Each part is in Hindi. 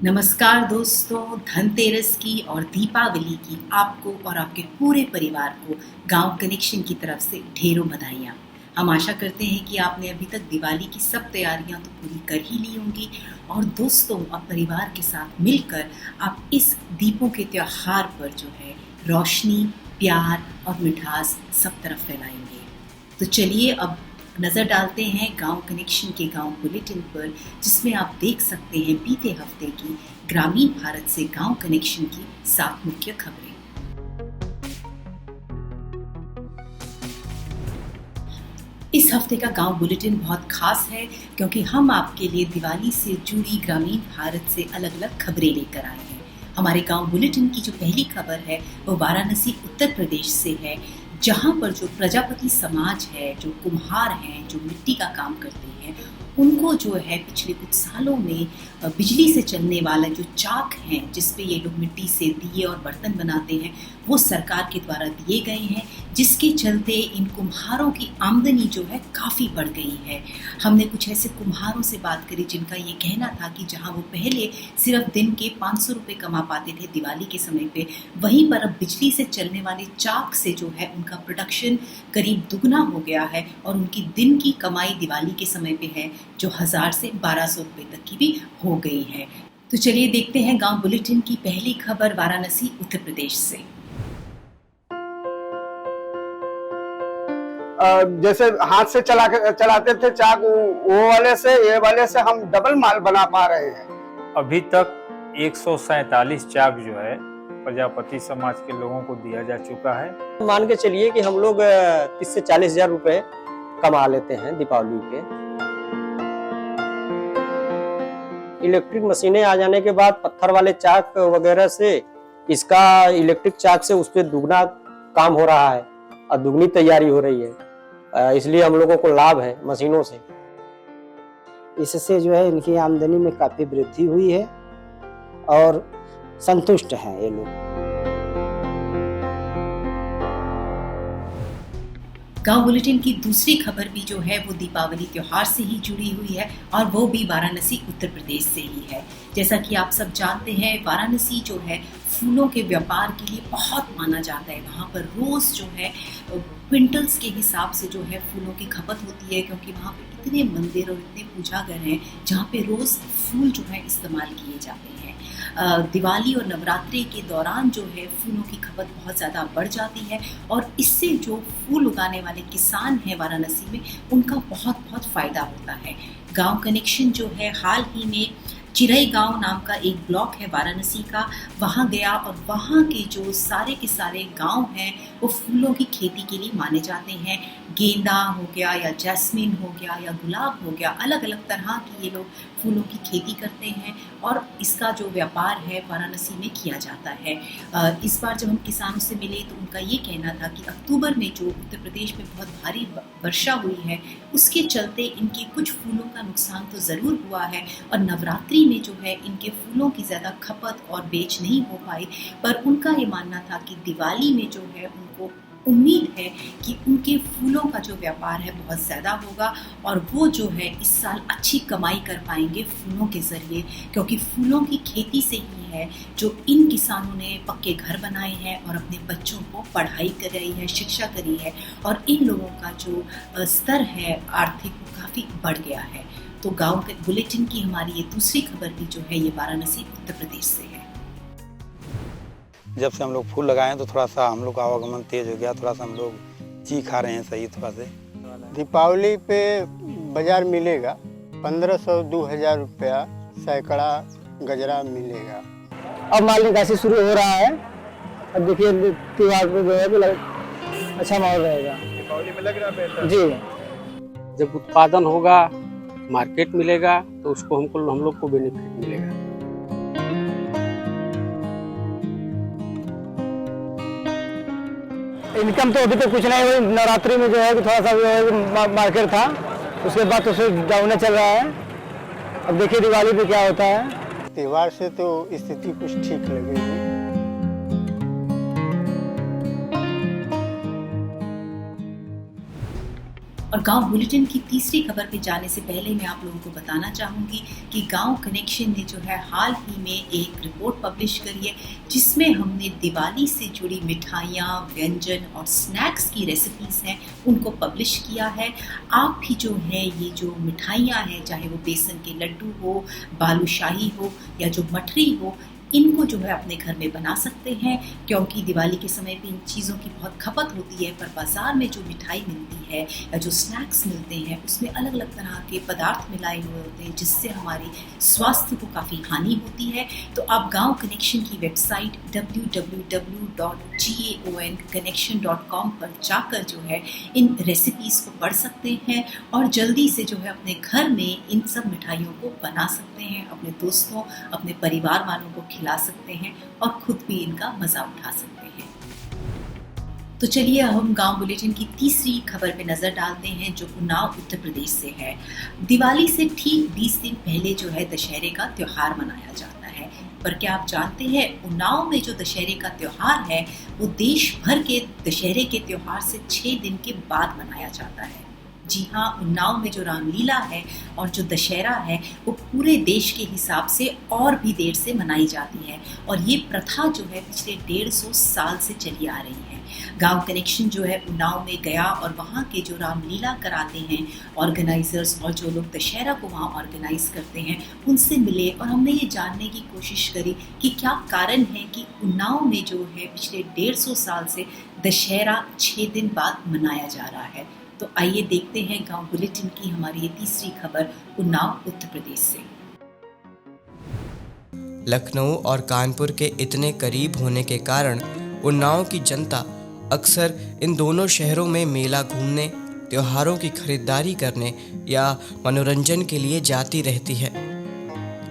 नमस्कार दोस्तों, धनतेरस की और दीपावली की आपको और आपके पूरे परिवार को गांव कनेक्शन की तरफ से ढेरों बधाइयाँ। हम आशा करते हैं कि आपने अभी तक दिवाली की सब तैयारियां तो पूरी कर ही ली होंगी और दोस्तों और परिवार के साथ मिलकर आप इस दीपों के त्योहार पर जो है रोशनी, प्यार और मिठास सब तरफ फैलाएंगे। तो चलिए अब नज़र डालते हैं गांव कनेक्शन के गांव बुलेटिन पर, जिसमें आप देख सकते हैं बीते हफ्ते की ग्रामीण भारत से गांव कनेक्शन की 7 मुख्य खबरें। इस हफ्ते का गांव बुलेटिन बहुत खास है क्योंकि हम आपके लिए दिवाली से जुड़ी ग्रामीण भारत से अलग अलग खबरें लेकर आए हैं। हमारे गांव बुलेटिन की जो पहली खबर है वो वाराणसी उत्तर प्रदेश से है, जहां पर जो प्रजापति समाज है, जो कुम्हार हैं, जो मिट्टी का काम करते हैं, उनको जो है पिछले कुछ सालों में बिजली से चलने वाला जो चाक हैं जिसपे ये लोग मिट्टी से दिए और बर्तन बनाते हैं, वो सरकार के द्वारा दिए गए हैं, जिसके चलते इन कुम्हारों की आमदनी जो है काफ़ी बढ़ गई है। हमने कुछ ऐसे कुम्हारों से बात करी जिनका ये कहना था कि जहाँ वो पहले सिर्फ दिन के 500 रुपये कमा पाते थे दिवाली के समय पे, वहीं पर अब बिजली से चलने वाले चाक से जो है उनका प्रोडक्शन करीब दुगना हो गया है और उनकी दिन की कमाई दिवाली के समय पे है जो 1000 से 1200 रुपये तक की भी हो गई है। तो चलिए देखते हैं गांव बुलेटिन की पहली खबर वाराणसी उत्तर प्रदेश से। जैसे हाथ से चलाते थे चाक, वो वाले से ये वाले से हम डबल माल बना पा रहे हैं। अभी तक 147 चाक जो है प्रजापति समाज के लोगों को दिया जा चुका है। मान के चलिए कि हम लोग 30 से 40 हजार रुपए कमा लेते हैं दीपावली पे। इलेक्ट्रिक मशीनें आ जाने के बाद पत्थर वाले चाक वगैरह से इसका इलेक्ट्रिक चाक से उस पर दुगना काम हो रहा है और दुगनी तैयारी हो रही है, इसलिए हम लोगों को लाभ है मशीनों से। इससे जो है इनकी आमदनी में काफी वृद्धि हुई है और संतुष्ट हैं ये लोग। गांव बुलेटिन की दूसरी खबर भी जो है वो दीपावली त्योहार से ही जुड़ी हुई है और वो भी वाराणसी उत्तर प्रदेश से ही है। जैसा कि आप सब जानते हैं, वाराणसी जो है फूलों के व्यापार के लिए बहुत माना जाता है। वहाँ पर रोज जो है क्विंटल्स के हिसाब से जो है फूलों की खपत होती है, क्योंकि वहाँ पे इतने मंदिर और इतने पूजाघर हैं जहाँ पे रोज फूल जो है इस्तेमाल किए जाते हैं। दिवाली और नवरात्रि के दौरान जो है फूलों की खपत बहुत ज़्यादा बढ़ जाती है और इससे जो फूल उगाने वाले किसान हैं वाराणसी में, उनका बहुत बहुत फ़ायदा होता है। गांव कनेक्शन जो है हाल ही में चिरई गांव नाम का एक ब्लॉक है वाराणसी का, वहाँ गया और वहाँ के जो सारे के सारे गांव हैं वो फूलों की खेती के लिए माने जाते हैं। गेंदा हो गया या जैस्मिन हो गया या गुलाब हो गया, अलग अलग तरह की ये लोग फूलों की खेती करते हैं और इसका जो व्यापार है वाराणसी में किया जाता है। इस बार जब हम किसानों से मिले तो उनका ये कहना था कि अक्टूबर में जो उत्तर प्रदेश में बहुत भारी वर्षा हुई है उसके चलते इनके कुछ फूलों का नुकसान तो ज़रूर हुआ है और नवरात्रि में जो है इनके फूलों की ज़्यादा खपत और बेच नहीं हो पाई, पर उनका ये मानना था कि दिवाली में जो है उनको उम्मीद है कि उनके फूलों का जो व्यापार है बहुत ज़्यादा होगा और वो जो है इस साल अच्छी कमाई कर पाएंगे फूलों के ज़रिए, क्योंकि फूलों की खेती से ही है जो इन किसानों ने पक्के घर बनाए हैं और अपने बच्चों को पढ़ाई कर रही है, शिक्षा करी है और इन लोगों का जो स्तर है आर्थिक वो काफ़ी बढ़ गया है। तो गाँव के बुलेटिन की हमारी ये दूसरी खबर भी जो है ये वाराणसी उत्तर प्रदेश से है। जब से हम लोग फूल लगाए तो थोड़ा सा हम लोग का आवागमन तेज हो गया, थोड़ा सा हम लोग जी खा रहे हैं सही थोड़ा से। दीपावली पे बाजार मिलेगा 1500-2000 रुपया सैकड़ा गजरा मिलेगा। अब माल निकासी शुरू हो रहा है। अब देखिए त्योहार पे जो है अच्छा माहौल रहेगा। दीपावली में लग रहा है जी। जब उत्पादन होगा, मार्केट मिलेगा तो उसको हम लोग को बेनिफिट मिलेगा। इनकम तो अभी तो कुछ नहीं हुई। नवरात्रि में जो है कि थोड़ा सा जो है मार्केट था, उसके बाद तो फिर डाउन चल रहा है। अब देखिए दिवाली पे क्या होता है। त्योहार से तो स्थिति कुछ ठीक लगेगी। और गांव बुलेटिन की तीसरी खबर पे जाने से पहले मैं आप लोगों को बताना चाहूँगी कि गांव कनेक्शन ने जो है हाल ही में एक रिपोर्ट पब्लिश करी है जिसमें हमने दिवाली से जुड़ी मिठाइयाँ, व्यंजन और स्नैक्स की रेसिपीज़ हैं उनको पब्लिश किया है। आप भी जो है ये जो मिठाइयाँ हैं, चाहे वो बेसन के लड्डू हो, बालूशाही हो या जो मठरी हो, इनको जो है अपने घर में बना सकते हैं, क्योंकि दिवाली के समय पे इन चीज़ों की बहुत खपत होती है। पर बाज़ार में जो मिठाई मिलती है या जो स्नैक्स मिलते हैं उसमें अलग अलग तरह के पदार्थ मिलाए हुए होते हैं जिससे हमारी स्वास्थ्य को काफ़ी हानि होती है। तो आप गांव कनेक्शन की वेबसाइट www.gaonconnection.com पर जाकर जो है इन रेसिपीज़ को पढ़ सकते हैं और जल्दी से जो है अपने घर में इन सब मिठाइयों को बना सकते हैं, अपने दोस्तों, अपने परिवार वालों को खिला सकते हैं और खुद भी इनका मजा उठा सकते हैं। तो चलिए हम गांव बुलेटिन की तीसरी खबर पे नजर डालते हैं जो उन्नाव उत्तर प्रदेश से है। दिवाली से ठीक 20 दिन पहले जो है दशहरे का त्योहार मनाया जाता है। पर क्या आप जानते हैं उन्नाव में जो दशहरे का त्योहार है वो देश भर के दशहरे के त्योहार से 6 दिन के बाद मनाया जाता है। जी हाँ, उन्नाव में जो रामलीला है और जो दशहरा है वो पूरे देश के हिसाब से और भी देर से मनाई जाती है और ये प्रथा जो है पिछले 150 साल से चली आ रही है। गांव कनेक्शन जो है उन्नाव में गया और वहाँ के जो रामलीला कराते हैं ऑर्गेनाइजर्स और जो लोग दशहरा को वहाँ ऑर्गेनाइज करते हैं उनसे मिले और हमने ये जानने की कोशिश करी कि क्या कारण है कि उन्नाव में जो है पिछले 150 साल से दशहरा 6 दिन बाद मनाया जा रहा है। तो आइए देखते हैं गांव बुलेटिन की हमारी ये तीसरी खबर उन्नाव उत्तर प्रदेश से। लखनऊ और कानपुर के इतने करीब होने के कारण उन्नाव की जनता अक्सर इन दोनों शहरों में मेला घूमने, त्योहारों की खरीदारी करने या मनोरंजन के लिए जाती रहती है।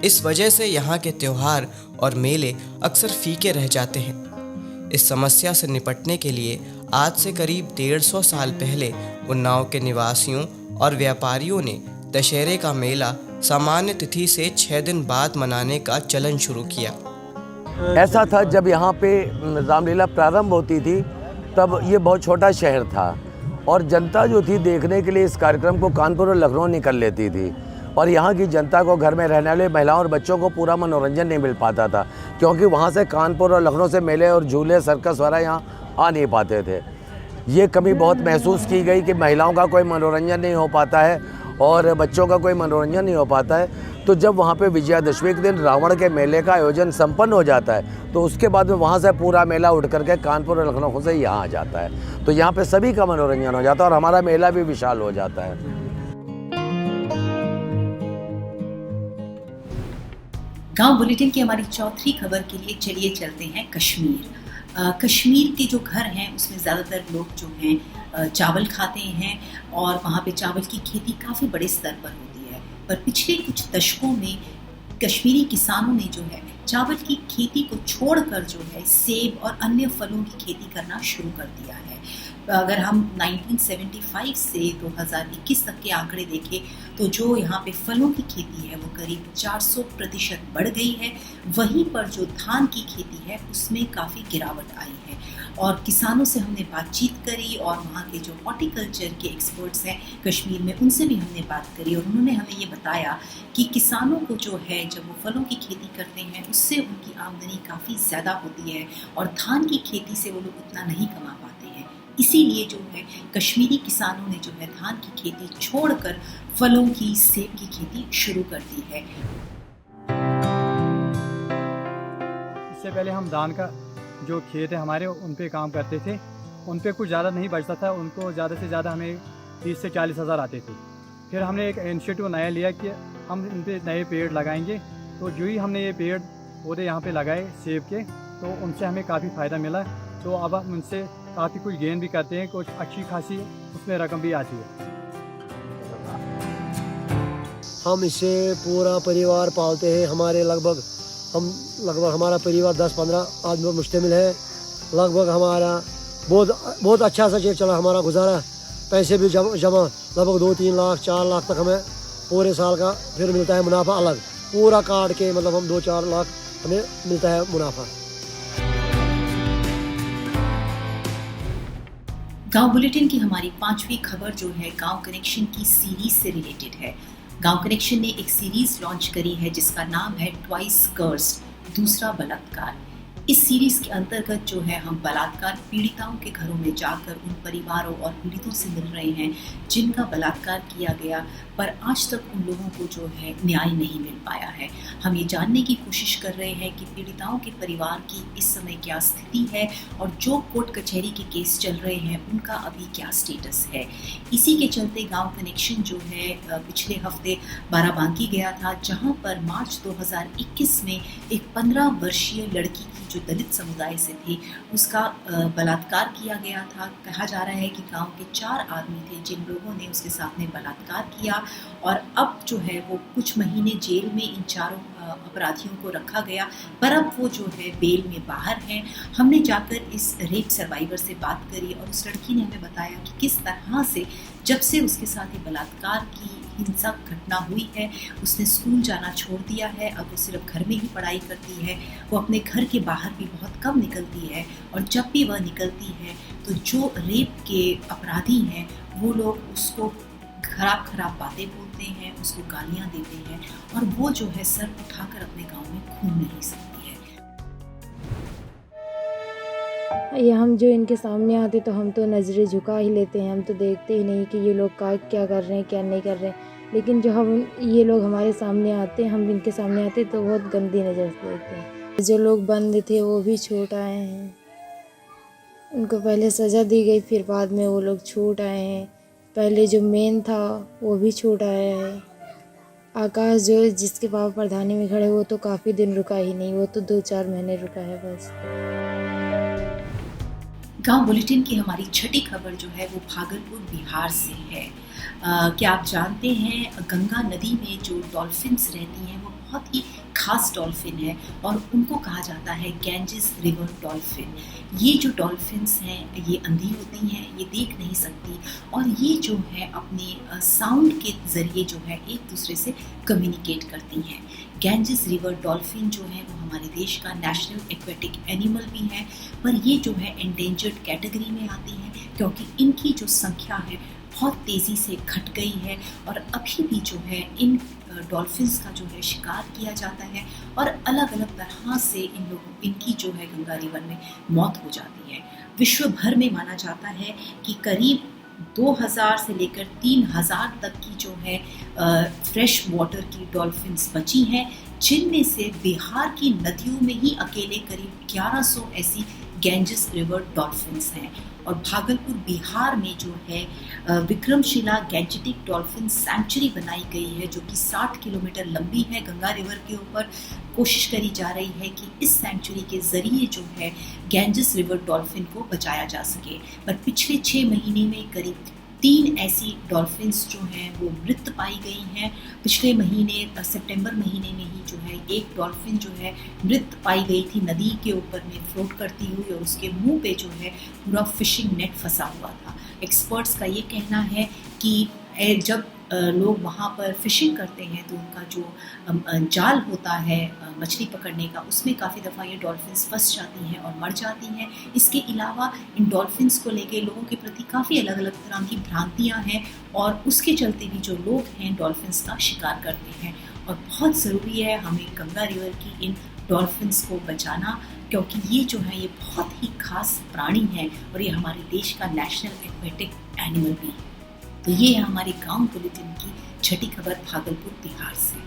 इस वजह से यहाँ के त्योहार और मेले अक्सर फीके रह जाते हैं। इस समस्या से निपटने के लिए आज से करीब 150 साल पहले उन्नाव के निवासियों और व्यापारियों ने दशहरे का मेला सामान्य तिथि से 6 दिन बाद मनाने का चलन शुरू किया। ऐसा था जब यहाँ पे रामलीला प्रारंभ होती थी तब ये बहुत छोटा शहर था और जनता जो थी देखने के लिए इस कार्यक्रम को कानपुर और लखनऊ निकल लेती थी और यहाँ की जनता को घर में रहने वाले महिलाओं और बच्चों को पूरा मनोरंजन नहीं मिल पाता था क्योंकि वहाँ से कानपुर और लखनऊ से मेले और झूले सर्कस वगैरह यहाँ आ नहीं पाते थे। ये कमी बहुत महसूस की गई कि महिलाओं का कोई मनोरंजन नहीं हो पाता है और बच्चों का कोई मनोरंजन नहीं हो पाता है। तो जब वहाँ पे विजयादशमी के दिन रावण के मेले का आयोजन संपन्न हो जाता है तो उसके बाद में वहाँ से पूरा मेला उठ करके कानपुर और लखनऊ से यहाँ आ जाता है। तो यहाँ पे सभी का मनोरंजन हो जाता है और हमारा मेला भी विशाल हो जाता है। गांव बुलेटिन की हमारी चौथी खबर के लिए चलिए चलते हैं कश्मीर। कश्मीर के जो घर हैं उसमें ज़्यादातर लोग जो हैं चावल खाते हैं और वहाँ पे चावल की खेती काफ़ी बड़े स्तर पर होती है। पर पिछले कुछ दशकों में कश्मीरी किसानों ने जो है चावल की खेती को छोड़कर जो है सेब और अन्य फलों की खेती करना शुरू कर दिया है। अगर हम 1975 से 2021 तक के आंकड़े देखें तो जो यहाँ पे फलों की खेती है वो करीब 400% बढ़ गई है। वहीं पर जो धान की खेती है उसमें काफ़ी गिरावट आई है और किसानों से हमने बातचीत करी और वहाँ के जो हॉर्टिकल्चर के एक्सपर्ट्स हैं कश्मीर में उनसे भी हमने बात करी और उन्होंने हमें ये बताया कि किसानों को जो है जब वो फलों की खेती करते हैं उससे उनकी आमदनी काफ़ी ज़्यादा होती है और धान की खेती से वो लोग उतना नहीं कमा पाते हैं। इसीलिए जो है कश्मीरी किसानों ने जो है धान की खेती छोड़कर फलों की, सेब की खेती शुरू कर दी है। इससे पहले हम धान का जो खेत है हमारे उन पे काम करते थे, उन पे कुछ ज़्यादा नहीं बचता था, उनको ज़्यादा से ज़्यादा हमें 30 से 40 हज़ार आते थे। फिर हमने एक इनिशिएटिव नया लिया कि हम इन पे नए पेड़ लगाएंगे। तो जो ही हमने ये पेड़ पौधे यहाँ पे लगाए सेब के तो उनसे हमें काफ़ी फ़ायदा मिला। तो अब हम उनसे काफ़ी कुछ गेन भी करते हैं, कुछ अच्छी खासी उसमें रकम भी आती है। हम इससे पूरा परिवार पालते हैं। लगभग हमारा परिवार 10-15 आदमी पर मुश्तमिल है। लगभग हमारा बहुत अच्छा सा चला हमारा गुजारा। पैसे भी जमा लगभग 2-3 लाख 4 लाख तक हमें पूरे साल का फिर मिलता है मुनाफा अलग। पूरा काट के मतलब हम 2-4 लाख हमें मिलता है मुनाफा। गांव बुलेटिन की हमारी 5वीं खबर जो है गांव कनेक्शन की सीरीज से रिलेटेड है। गांव कनेक्शन ने एक सीरीज लॉन्च करी है जिसका नाम है ट्वाइस कर्स्ड, दूसरा बलात्कार। इस सीरीज के अंतर्गत जो है हम बलात्कार पीड़िताओं के घरों में जाकर उन परिवारों और पीड़ितों से मिल रहे हैं जिनका बलात्कार किया गया, पर आज तक उन लोगों को जो है न्याय नहीं मिल पाया है। हम ये जानने की कोशिश कर रहे हैं कि पीड़िताओं के परिवार की इस समय क्या स्थिति है और जो कोर्ट कचहरी के केस चल रहे हैं उनका अभी क्या स्टेटस है। इसी के चलते गांव कनेक्शन जो है पिछले हफ्ते बाराबांकी गया था, जहां पर मार्च 2021 में एक 15 वर्षीय लड़की की जो दलित समुदाय से थी उसका बलात्कार किया गया था। कहा जा रहा है कि गांव के 4 आदमी थे जिन लोगों ने उसके साथ में बलात्कार किया और अब जो है वो कुछ महीने जेल में इन चारों अपराधियों को रखा गया, पर अब वो जो है बेल में बाहर हैं। हमने जाकर इस रेप सर्वाइवर से बात करी और उस लड़की ने हमें बताया कि किस तरह से जब से उसके साथ ही बलात्कार की हिंसक घटना हुई है उसने स्कूल जाना छोड़ दिया है। अब वो सिर्फ घर में ही पढ़ाई करती है, वो अपने घर के बाहर भी बहुत कम निकलती है और जब भी वह निकलती है तो जो रेप के अपराधी हैं वो लोग उसको खराब बातें बोलते हैं, उसको गालियां देते हैं और वो जो है सर उठाकर अपने गांव में घूम नहीं सकती है। ये हम जो इनके सामने आते तो हम तो नज़रें झुका ही लेते हैं, हम तो देखते ही नहीं कि ये लोग क्या कर रहे हैं क्या नहीं कर रहे हैं। लेकिन जो ये लोग हमारे सामने आते हैं, हम इनके सामने आते तो बहुत गंदी नज़र से देखते हैं। जो लोग बंद थे वो भी छूट आए हैं, उनको पहले सज़ा दी गई फिर बाद में वो लोग छूट आए हैं। पहले जो मेन था वो भी छूट आया है। आकाश जो जिसके पापा प्रधानी में खड़े वो तो काफ़ी दिन रुका ही नहीं, वो तो 2-4 महीने रुका है बस। गांव बुलेटिन की हमारी 6ठी खबर जो है वो भागलपुर बिहार से है। क्या आप जानते हैं गंगा नदी में जो डॉल्फिन्स रहती हैं वो बहुत ही खास डॉल्फिन है और उनको कहा जाता है गैंजेस रिवर डॉल्फिन। ये जो डॉल्फिन्स हैं ये अंधी होती हैं, ये देख नहीं सकती और ये जो है अपने साउंड के ज़रिए जो है एक दूसरे से कम्युनिकेट करती हैं। गैंजेस रिवर डॉल्फिन जो है वो हमारे देश का नेशनल एक्वेटिक एनिमल भी है, पर ये जो है एंडेंजर्ड कैटेगरी में आती है क्योंकि इनकी जो संख्या है बहुत तेज़ी से घट गई है और अभी भी जो है इन डॉल्फिन्स का जो है शिकार किया जाता है और अलग अलग तरह से इनकी जो है गंगा रिवर में मौत हो जाती है। विश्व भर में माना जाता है कि करीब 2000 से लेकर 3000 तक की जो है फ्रेश वाटर की डॉल्फिन्स बची हैं, जिनमें से बिहार की नदियों में ही अकेले करीब 1100 ऐसी गैंजेस रिवर डॉल्फिन्स हैं और भागलपुर बिहार में जो है विक्रमशिला गैंजेटिक डॉल्फिन सैंक्चुरी बनाई गई है जो कि 60 किलोमीटर लंबी है गंगा रिवर के ऊपर। कोशिश करी जा रही है कि इस सैंक्चुरी के ज़रिए जो है गैंजेस रिवर डॉल्फिन को बचाया जा सके, पर पिछले 6 महीने में करीब 3 ऐसी डॉल्फिन्स जो हैं वो मृत पाई गई हैं। पिछले महीने सितंबर महीने में ही जो है एक डॉल्फिन जो है मृत पाई गई थी नदी के ऊपर में फ्लोट करती हुई और उसके मुंह पे जो है पूरा फिशिंग नेट फंसा हुआ था। एक्सपर्ट्स का ये कहना है कि जब लोग वहाँ पर फिशिंग करते हैं तो उनका जो जाल होता है मछली पकड़ने का उसमें काफ़ी दफ़ा ये डॉल्फिन्स फंस जाती हैं और मर जाती हैं। इसके अलावा इन डॉल्फिन्स को लेके लोगों के प्रति काफ़ी अलग अलग तरह की भ्रांतियाँ हैं और उसके चलते भी जो लोग हैं डॉल्फिन्स का शिकार करते हैं और बहुत ज़रूरी है हमें गंगा रिवर की इन डॉल्फिन्स को बचाना क्योंकि ये जो है ये बहुत ही खास प्राणी है और ये हमारे देश का नेशनल एक्वेटिक एनिमल भी है। तो ये है हमारे गांव बुलेटिन की 6ठी खबर भागलपुर बिहार से।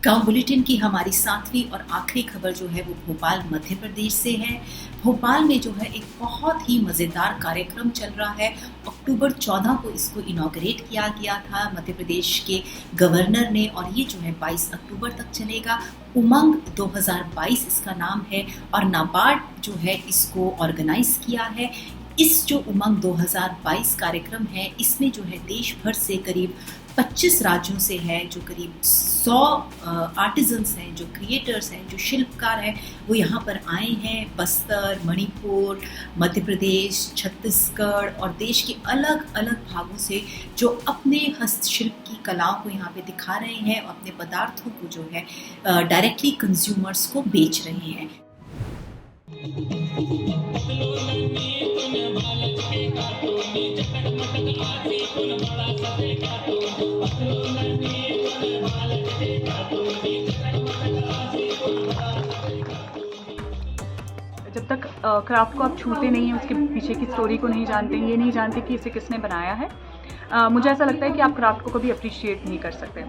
गांव बुलेटिन की हमारी 7वीं और आखिरी खबर जो है वो भोपाल मध्य प्रदेश से है। भोपाल में जो है एक बहुत ही मज़ेदार कार्यक्रम चल रहा है। अक्टूबर 14 को इसको इनॉग्रेट किया गया था मध्य प्रदेश के गवर्नर ने और ये जो है 22 अक्टूबर तक चलेगा। उमंग 2022 इसका नाम है और नाबार्ड जो है इसको ऑर्गेनाइज किया है। इस जो उमंग 2022 कार्यक्रम है इसमें जो है देश भर से करीब 25 राज्यों से है, जो करीब 100 आर्टिजन्स हैं, जो क्रिएटर्स हैं, जो शिल्पकार हैं, वो यहाँ पर आए हैं। बस्तर, मणिपुर, मध्य प्रदेश, छत्तीसगढ़ और देश के अलग अलग भागों से जो अपने हस्तशिल्प की कलाओं को यहाँ पे दिखा रहे हैं और अपने पदार्थों को जो है डायरेक्टली कंज्यूमर्स को बेच रहे हैं। जब तक क्राफ्ट को आप छूते नहीं हैं, उसके पीछे की स्टोरी को नहीं जानते, ये नहीं जानते कि इसे किसने बनाया है, मुझे ऐसा लगता है कि आप क्राफ्ट को कभी अप्रिशिएट नहीं कर सकते।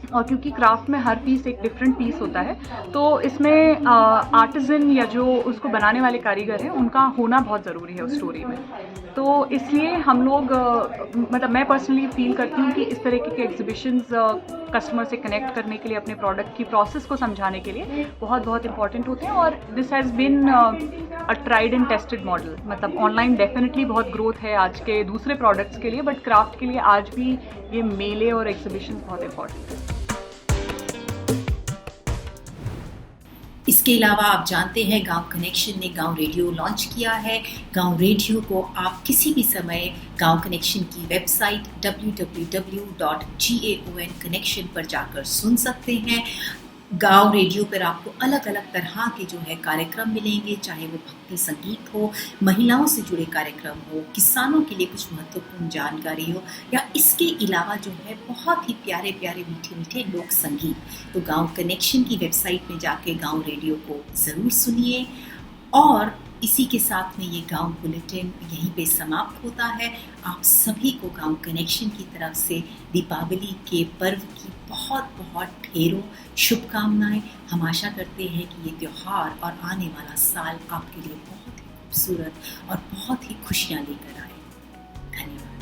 और क्योंकि क्राफ्ट में हर पीस एक डिफरेंट पीस होता है, तो इसमें आर्टिजन या जो उसको बनाने वाले कारीगर हैं उनका होना बहुत ज़रूरी है उस स्टोरी में। तो इसलिए हम लोग मतलब मैं पर्सनली फील करती हूँ कि इस तरीके के एग्जीबिशंस कस्टमर से कनेक्ट करने के लिए, अपने प्रोडक्ट की प्रोसेस को समझाने के लिए बहुत बहुत इंपॉर्टेंट होते हैं। और this has been a tried and tested model. मतलब ऑनलाइन डेफिनेटली बहुत ग्रोथ है आज के दूसरे प्रोडक्ट्स के लिए, बट क्राफ्ट के लिए आज भी ये मेले और एग्जीबिशन बहुत इंपॉर्टेंट है। इसके अलावा आप जानते हैं गांव कनेक्शन ने गांव रेडियो लॉन्च किया है। गांव रेडियो को आप किसी भी समय गांव कनेक्शन की वेबसाइट www.gaonconnection पर जाकर सुन सकते हैं। गांव रेडियो पर आपको अलग अलग तरह के जो है कार्यक्रम मिलेंगे, चाहे वो भक्ति संगीत हो, महिलाओं से जुड़े कार्यक्रम हो, किसानों के लिए कुछ महत्वपूर्ण जानकारी हो, या इसके अलावा जो है बहुत ही प्यारे प्यारे मीठे मीठे लोक संगीत। तो गांव कनेक्शन की वेबसाइट में जाके गांव रेडियो को ज़रूर सुनिए। और इसी के साथ में ये गांव बुलेटिन यहीं पे समाप्त होता है। आप सभी को गांव कनेक्शन की तरफ से दीपावली के पर्व की बहुत बहुत ढेरों शुभकामनाएं। हम आशा करते हैं कि ये त्यौहार और आने वाला साल आपके लिए बहुत ही खूबसूरत और बहुत ही खुशियां लेकर आए। धन्यवाद।